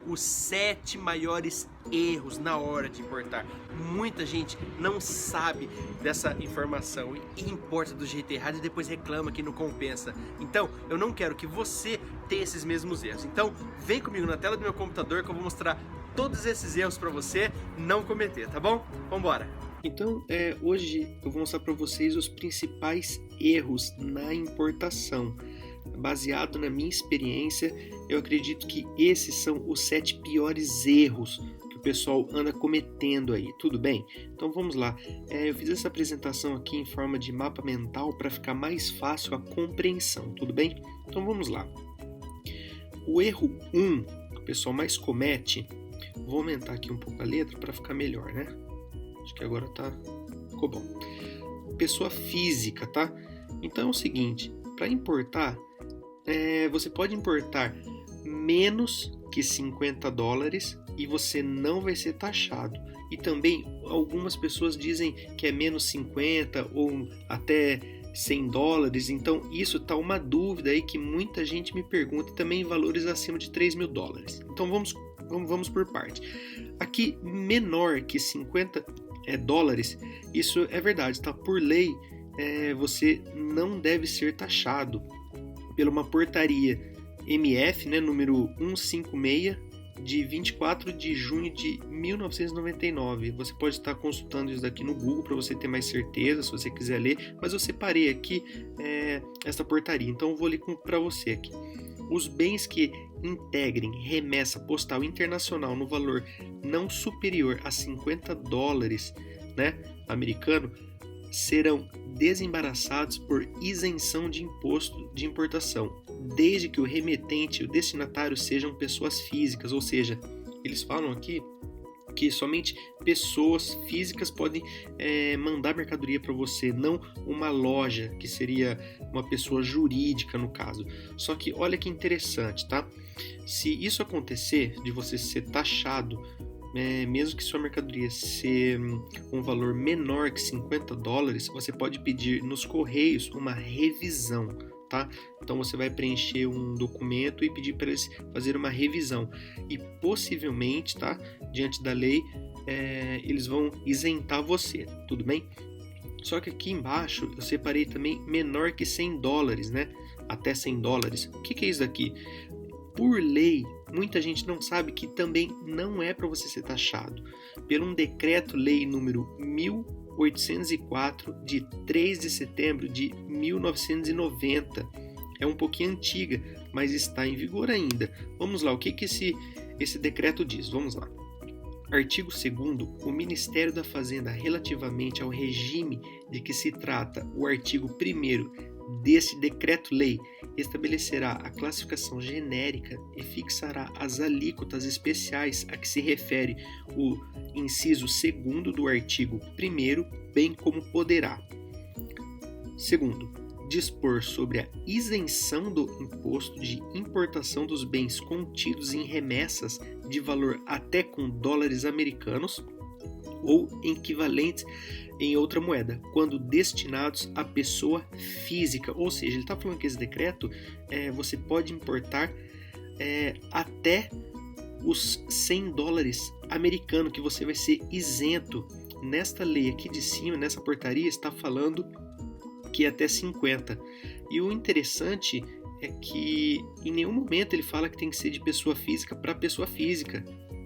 os 7 maiores erros na hora de importar. Muita gente não sabe dessa informação e importa do jeito errado e depois reclama que não compensa. Então, eu não quero que você tenha esses mesmos erros. Então, vem comigo na tela do meu computador que eu vou mostrar todos esses erros para você não cometer, tá bom? Vambora! Então, hoje eu vou mostrar para vocês os principais erros na importação. Baseado na minha experiência, eu acredito que esses são os 7 piores erros que o pessoal anda cometendo aí, tudo bem? Então vamos lá, eu fiz essa apresentação aqui em forma de mapa mental para ficar mais fácil a compreensão, tudo bem? Então vamos lá. O erro 1 que o pessoal mais comete, vou aumentar aqui um pouco a letra para ficar melhor, né? Acho que agora ficou bom. Pessoa física, tá? Então é o seguinte, para importar, você pode importar menos que $50 e você não vai ser taxado. E também algumas pessoas dizem que é menos 50 ou até $100. Então isso tá uma dúvida aí que muita gente me pergunta, também em valores acima de $3.000. Então vamos por parte. Aqui menor que $50, isso é verdade, tá? Por lei você não deve ser taxado pela uma portaria MF, né, número 156, de 24 de junho de 1999. Você pode estar consultando isso daqui no Google para você ter mais certeza, se você quiser ler, mas eu separei aqui essa portaria, então eu vou ler para você aqui. Os bens que integrem remessa postal internacional no valor não superior a $50, né, americano, serão desembaraçados por isenção de imposto de importação, desde que o remetente e o destinatário sejam pessoas físicas, ou seja, eles falam aqui que somente pessoas físicas podem mandar mercadoria para você, não uma loja, que seria uma pessoa jurídica no caso. Só que olha que interessante, tá? Se isso acontecer, de você ser taxado, mesmo que sua mercadoria ser um valor menor que $50, você pode pedir nos correios uma revisão, tá? Então você vai preencher um documento e pedir para eles fazer uma revisão e possivelmente, tá, diante da lei, eles vão isentar você, tudo bem? Só que aqui embaixo eu separei também menor que $100, né? Até $100. O que é isso daqui? Por lei, muita gente não sabe que também não é para você ser taxado. Pelo um decreto-lei número 1804, de 3 de setembro de 1990. É um pouquinho antiga, mas está em vigor ainda. Vamos lá, o que esse decreto diz? Vamos lá. Artigo 2º, o Ministério da Fazenda, relativamente ao regime de que se trata o artigo 1º desse decreto-lei, estabelecerá a classificação genérica e fixará as alíquotas especiais a que se refere o inciso 2º do artigo 1º, bem como poderá. Segundo, dispor sobre a isenção do imposto de importação dos bens contidos em remessas de valor até com dólares americanos ou equivalentes em outra moeda, quando destinados à pessoa física. Ou seja, ele está falando que esse decreto, você pode importar até os $100 americanos, que você vai ser isento. Nesta lei aqui de cima, nessa portaria, está falando que é até 50. E o interessante é que em nenhum momento ele fala que tem que ser de pessoa física para pessoa física.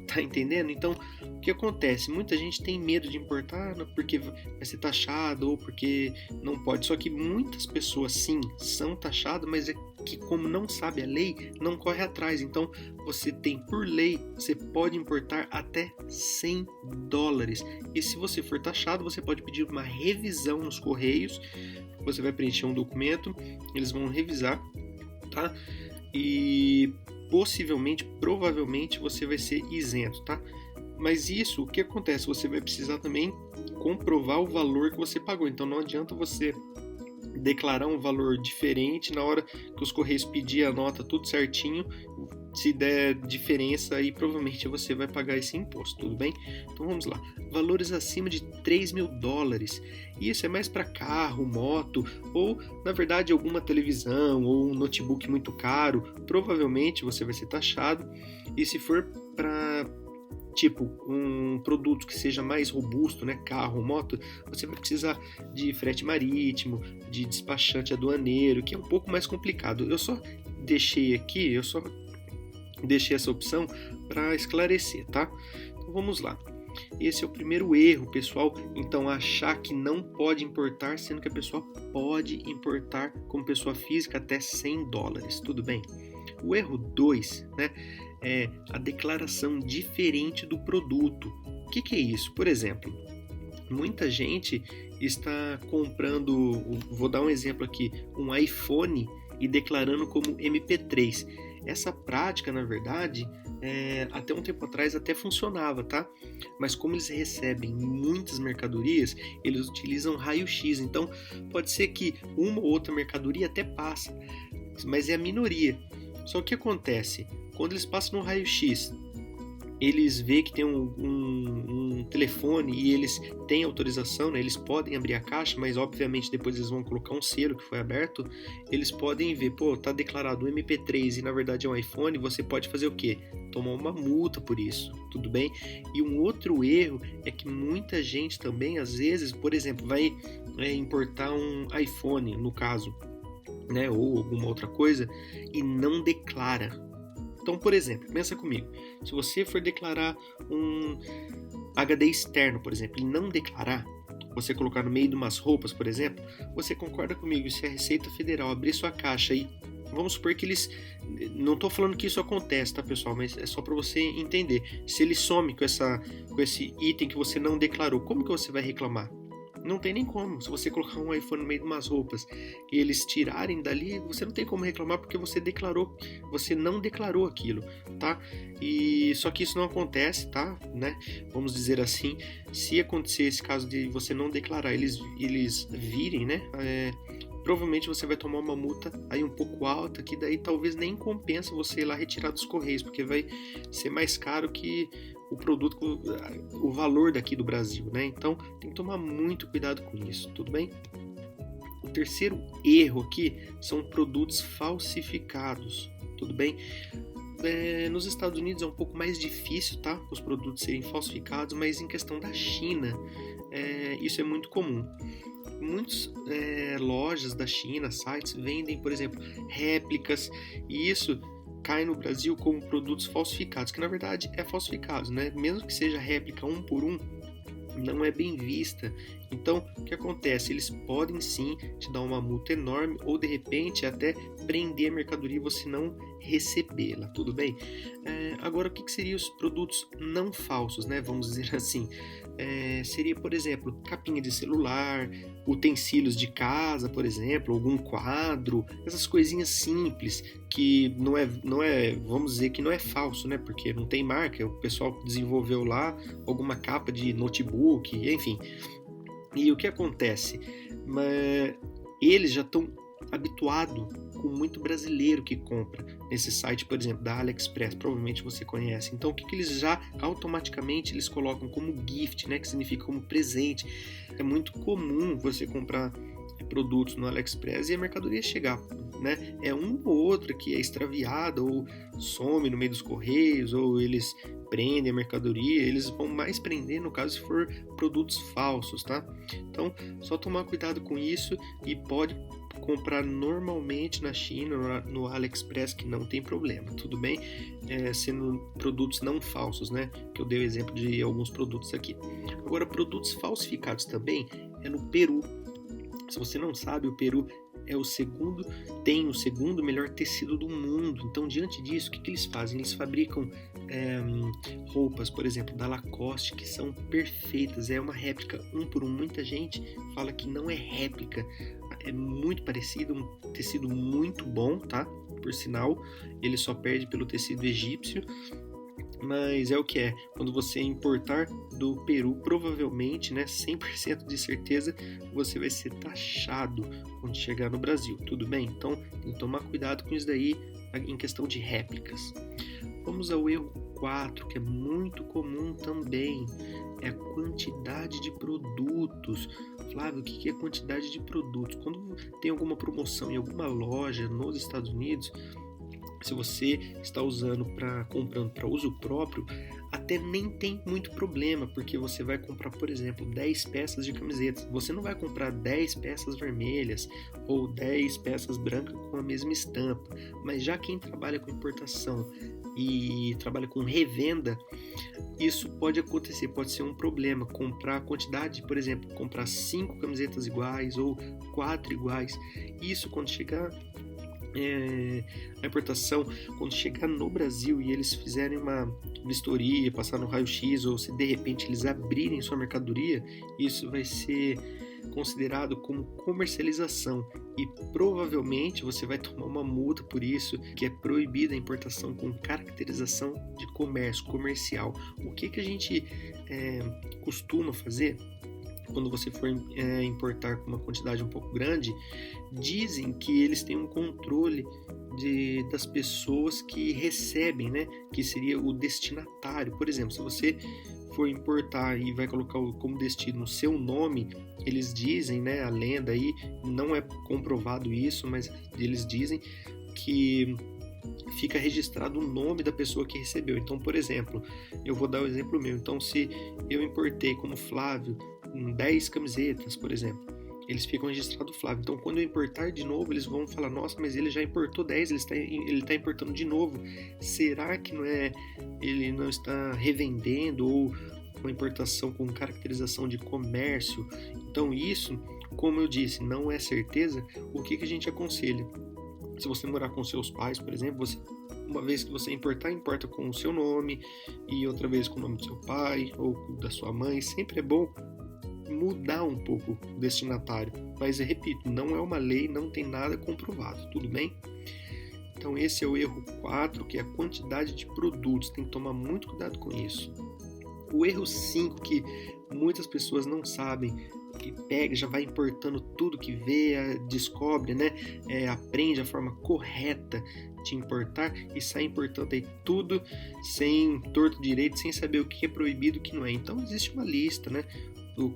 Tá entendendo? Então, o que acontece? Muita gente tem medo de importar porque vai ser taxado ou porque não pode. Só que muitas pessoas, sim, são taxadas, mas é que, como não sabe a lei, não corre atrás. Então, você tem, por lei, você pode importar até $100. E se você for taxado, você pode pedir uma revisão nos correios. Você vai preencher um documento, eles vão revisar, tá? E possivelmente, provavelmente, você vai ser isento, tá? Mas isso, o que acontece? Você vai precisar também comprovar o valor que você pagou. Então não adianta você declarar um valor diferente na hora que os correios pedir a nota tudo certinho. Se der diferença, aí provavelmente você vai pagar esse imposto, tudo bem? Então vamos lá. Valores acima de $3.000. Isso é mais para carro, moto ou, na verdade, alguma televisão ou um notebook muito caro. Provavelmente você vai ser taxado. E se for para tipo um produto que seja mais robusto, né, carro, moto, você vai precisar de frete marítimo, de despachante aduaneiro, que é um pouco mais complicado. Eu só deixei essa opção para esclarecer, tá? Então vamos lá. Esse é o primeiro erro, pessoal. Então, achar que não pode importar, sendo que a pessoa pode importar como pessoa física até $100, tudo bem? O erro 2, né, é a declaração diferente do produto. O que é isso? Por exemplo, muita gente está comprando, vou dar um exemplo aqui, um iPhone e declarando como MP3. Essa prática, na verdade, até um tempo atrás até funcionava, tá? Mas como eles recebem muitas mercadorias, eles utilizam raio-x. Então, pode ser que uma ou outra mercadoria até passa, mas é a minoria. Só que o que acontece? Quando eles passam no raio-x, eles veem que tem um telefone e eles têm autorização, né? Eles podem abrir a caixa, mas obviamente depois eles vão colocar um selo que foi aberto. Eles podem ver, tá declarado um MP3 e na verdade é um iPhone, você pode fazer o quê? Tomar uma multa por isso, tudo bem? E um outro erro é que muita gente também, às vezes, por exemplo, vai importar um iPhone, no caso, né? Ou alguma outra coisa, e não declara. Então, por exemplo, pensa comigo, se você for declarar um HD externo, por exemplo, e não declarar, você colocar no meio de umas roupas, por exemplo, você concorda comigo, se a Receita Federal abrir sua caixa e vamos supor que eles, não estou falando que isso acontece, tá pessoal, mas é só para você entender, se ele some com esse item que você não declarou, como que você vai reclamar? Não tem nem como. Se você colocar um iPhone no meio de umas roupas e eles tirarem dali, você não tem como reclamar porque você não declarou aquilo, tá? E só que isso não acontece, tá? Né? Vamos dizer assim, se acontecer esse caso de você não declarar, eles virem, né? Provavelmente você vai tomar uma multa aí um pouco alta, que daí talvez nem compensa você ir lá retirar dos correios, porque vai ser mais caro que o produto, o valor daqui do Brasil, né? Então tem que tomar muito cuidado com isso, tudo bem? O terceiro erro aqui são produtos falsificados, tudo bem? Nos Estados Unidos é um pouco mais difícil, tá? Os produtos serem falsificados, mas em questão da China, isso é muito comum. Muitas lojas da China, sites, vendem, por exemplo, réplicas, e isso cai no Brasil como produtos falsificados, que na verdade é falsificado, né? Mesmo que seja réplica um por um, não é bem vista. Então, o que acontece? Eles podem sim te dar uma multa enorme ou de repente até prender a mercadoria e você não recebê-la, tudo bem? Agora, o que seriam os produtos não falsos, né? Vamos dizer assim. Seria, por exemplo, capinha de celular, utensílios de casa, por exemplo, algum quadro, essas coisinhas simples que não é, vamos dizer que não é falso, né? Porque não tem marca, o pessoal desenvolveu lá alguma capa de notebook, enfim. E o que acontece? Eles já estão habituados com muito brasileiro que compra nesse site, por exemplo, da AliExpress, provavelmente você conhece. Então, o que eles já automaticamente eles colocam como gift, né, que significa como presente. É muito comum você comprar produtos no AliExpress e a mercadoria chegar, né? É um ou outro que é extraviado ou some no meio dos correios, ou eles prendem a mercadoria, eles vão mais prender no caso se for produtos falsos, tá? Então, só tomar cuidado com isso e pode comprar normalmente na China, no AliExpress, que não tem problema, tudo bem? Sendo produtos não falsos, né? Que eu dei o exemplo de alguns produtos aqui. Agora, produtos falsificados também é no Peru. Se você não sabe, o Peru tem o segundo melhor tecido do mundo. Então, diante disso, o que eles fazem? Eles fabricam roupas, por exemplo, da Lacoste, que são perfeitas. É uma réplica um por um. Muita gente fala que não é réplica. É muito parecido, um tecido muito bom, tá? Por sinal, ele só perde pelo tecido egípcio. Mas é o que é. Quando você importar do Peru, provavelmente, né, 100% de certeza, você vai ser taxado quando chegar no Brasil, tudo bem? Então, tem que tomar cuidado com isso daí em questão de réplicas. Vamos ao erro 4, que é muito comum também, é a quantidade de produtos. Flávio, o que é quantidade de produtos? Quando tem alguma promoção em alguma loja nos Estados Unidos, Se você está comprando para uso próprio, até nem tem muito problema, porque você vai comprar, por exemplo, 10 peças de camisetas. Você não vai comprar 10 peças vermelhas ou 10 peças brancas com a mesma estampa. Mas já quem trabalha com importação e trabalha com revenda, isso pode acontecer, pode ser um problema. Comprar a quantidade, por exemplo, comprar 5 camisetas iguais ou 4 iguais. Isso quando chegar a importação, quando chegar no Brasil e eles fizerem uma vistoria, passar no raio-x, ou se de repente eles abrirem sua mercadoria, isso vai ser considerado como comercialização e provavelmente você vai tomar uma multa por isso, que é proibida a importação com caracterização de comércio comercial. O que a gente costuma fazer? Quando você for importar com uma quantidade um pouco grande, dizem que eles têm um controle das pessoas que recebem, né? Que seria o destinatário. Por exemplo, se você for importar e vai colocar como destino o seu nome, eles dizem, né? A lenda aí, não é comprovado isso, mas eles dizem que fica registrado o nome da pessoa que recebeu. Então, por exemplo, eu vou dar o exemplo meu. Então, se eu importei como Flávio 10 camisetas, por exemplo, eles ficam registrados Flávio. Então, quando eu importar de novo, eles vão falar, nossa, mas ele já importou 10, ele está importando de novo. Será que ele não está revendendo ou uma importação com caracterização de comércio? Então, isso, como eu disse, não é certeza. O que a gente aconselha? Se você morar com seus pais, por exemplo, uma vez que você importar, importa com o seu nome e outra vez com o nome do seu pai ou da sua mãe. Sempre é bom mudar um pouco o destinatário, mas eu repito, não é uma lei, não tem nada comprovado, tudo bem? Então esse é o erro 4, que é a quantidade de produtos, tem que tomar muito cuidado com isso. O erro 5, que muitas pessoas não sabem, que pega, já vai importando tudo que vê, descobre, né? Aprende a forma correta de importar e sai importando aí tudo sem torto direito, sem saber o que é proibido e o que não é. Então existe uma lista, né? O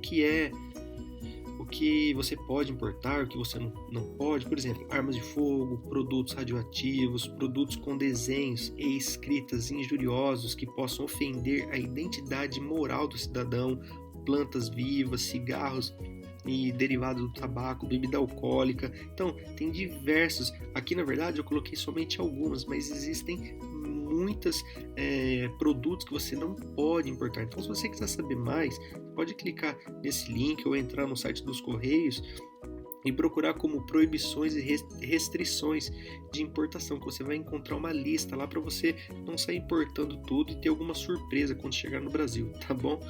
que você pode importar, o que você não pode, por exemplo, armas de fogo, produtos radioativos, produtos com desenhos e escritas injuriosos que possam ofender a identidade moral do cidadão, plantas vivas, cigarros e derivados do tabaco, bebida alcoólica. Então, tem diversos. Aqui, na verdade, eu coloquei somente algumas, mas existem muitos produtos que você não pode importar. Então, se você quiser saber mais, pode clicar nesse link ou entrar no site dos Correios e procurar como proibições e restrições de importação, que você vai encontrar uma lista lá para você não sair importando tudo e ter alguma surpresa quando chegar no Brasil, tá bom?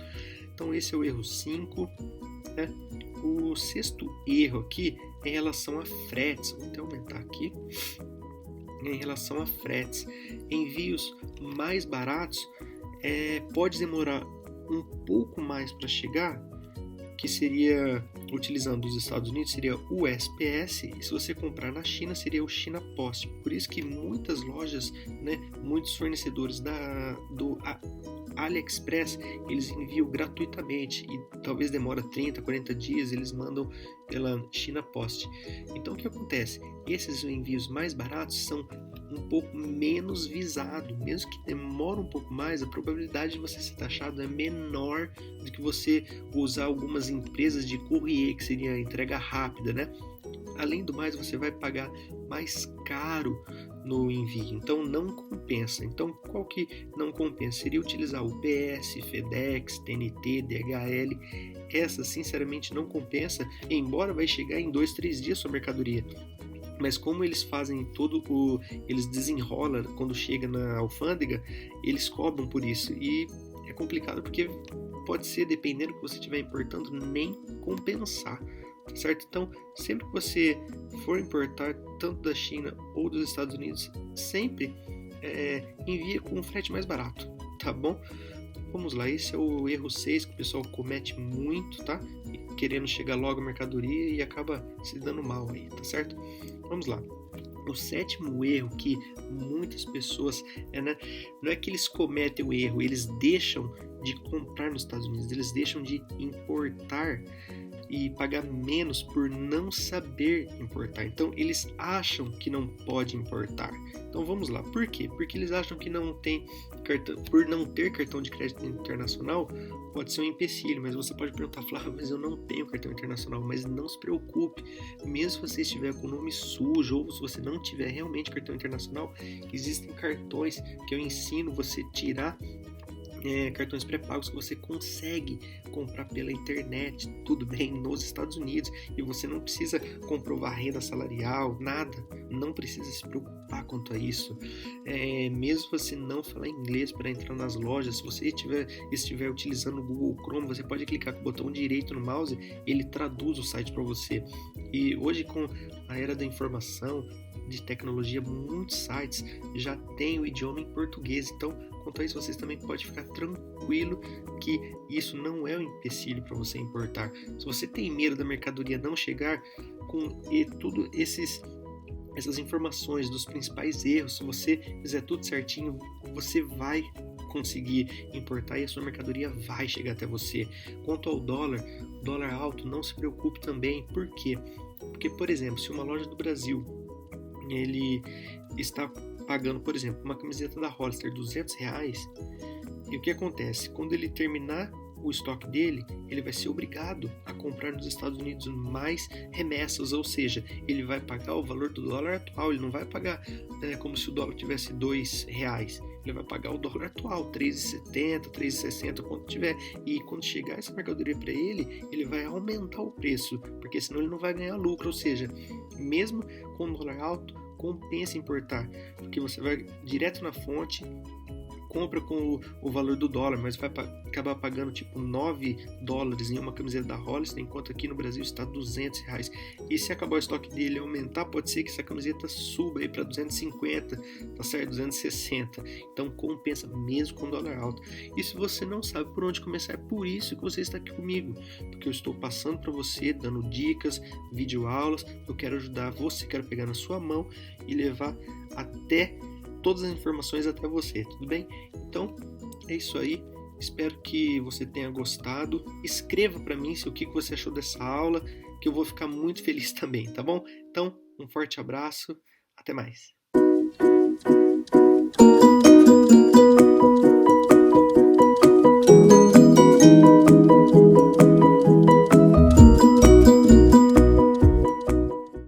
Então esse é o erro 5, né? O 6º erro aqui é em relação a fretes. Vou até aumentar aqui. Em relação a fretes, envios mais baratos pode demorar um pouco mais para chegar, que seria, utilizando os Estados Unidos, seria o USPS, e se você comprar na China, seria o China Post. Por isso que muitas lojas, né, muitos fornecedores do AliExpress, eles enviam gratuitamente e talvez demora 30, 40 dias, eles mandam pela China Post. Então o que acontece? Esses envios mais baratos são um pouco menos visados, mesmo que demore um pouco mais, a probabilidade de você ser taxado é menor do que você usar algumas empresas de courrier, que seria a entrega rápida, né? Além do mais, você vai pagar mais caro no envio, então não compensa. Então, qual que não compensa? Seria utilizar UPS, FedEx, TNT, DHL. Essa, sinceramente, não compensa, embora vai chegar em 2-3 dias sua mercadoria. Mas como eles fazem eles desenrolam quando chega na alfândega, eles cobram por isso. E é complicado porque pode ser, dependendo do que você estiver importando, nem compensar. Certo? Então, sempre que você for importar tanto da China ou dos Estados Unidos, sempre envia com um frete mais barato, tá bom? Vamos lá, esse é o erro 6 que o pessoal comete muito, tá? Querendo chegar logo à mercadoria e acaba se dando mal aí, tá certo? Vamos lá. O 7º erro que muitas pessoas, não é que eles cometem o erro, eles deixam de comprar nos Estados Unidos, eles deixam de importar e pagar menos por não saber importar. Então eles acham que não pode importar. Então vamos lá, por quê? Porque eles acham que não tem cartão, por não ter cartão de crédito internacional, pode ser um empecilho, mas você pode perguntar, Flávio, mas eu não tenho cartão internacional, mas não se preocupe, mesmo se você estiver com o nome sujo ou se você não tiver realmente cartão internacional, existem cartões que eu ensino você tirar cartões pré-pagos que você consegue comprar pela internet, tudo bem, nos Estados Unidos, e você não precisa comprovar renda salarial, nada, não precisa se preocupar quanto a isso. Mesmo você não falar inglês para entrar nas lojas, se você estiver utilizando o Google Chrome, você pode clicar com o botão direito no mouse, ele traduz o site para você. E hoje, com a era da informação, de tecnologia, muitos sites já têm o idioma em português, então quanto a isso vocês também podem ficar tranquilo que isso não é um empecilho para você importar. Se você tem medo da mercadoria não chegar, com tudo essas informações dos principais erros, se você fizer tudo certinho, você vai conseguir importar e a sua mercadoria vai chegar até você. Quanto ao dólar alto, não se preocupe também. Por quê? Porque, por exemplo, se uma loja do Brasil ele está pagando, por exemplo, uma camiseta da Hollister R$200, e o que acontece? Quando ele terminar o estoque dele, ele vai ser obrigado a comprar nos Estados Unidos mais remessas, ou seja, ele vai pagar o valor do dólar atual, ele não vai pagar como se o dólar tivesse R$2, ele vai pagar o dólar atual, R$3,70, R$3,60, quanto tiver, e quando chegar essa mercadoria para ele, ele vai aumentar o preço, porque senão ele não vai ganhar lucro, ou seja, mesmo com o dólar alto, compensa importar, porque você vai direto na fonte, compra com o valor do dólar, mas vai acabar pagando tipo $9 em uma camiseta da Hollister, enquanto aqui no Brasil está R$200. E se acabar o estoque dele e aumentar, pode ser que essa camiseta suba aí para 250, tá certo? 260. Então compensa mesmo com dólar alto. E se você não sabe por onde começar, é por isso que você está aqui comigo, porque eu estou passando para você, dando dicas, videoaulas, eu quero ajudar você, quero pegar na sua mão e levar até todas as informações até você, tudo bem? Então, é isso aí. Espero que você tenha gostado. Escreva para mim o que você achou dessa aula, que eu vou ficar muito feliz também, tá bom? Então, um forte abraço. Até mais.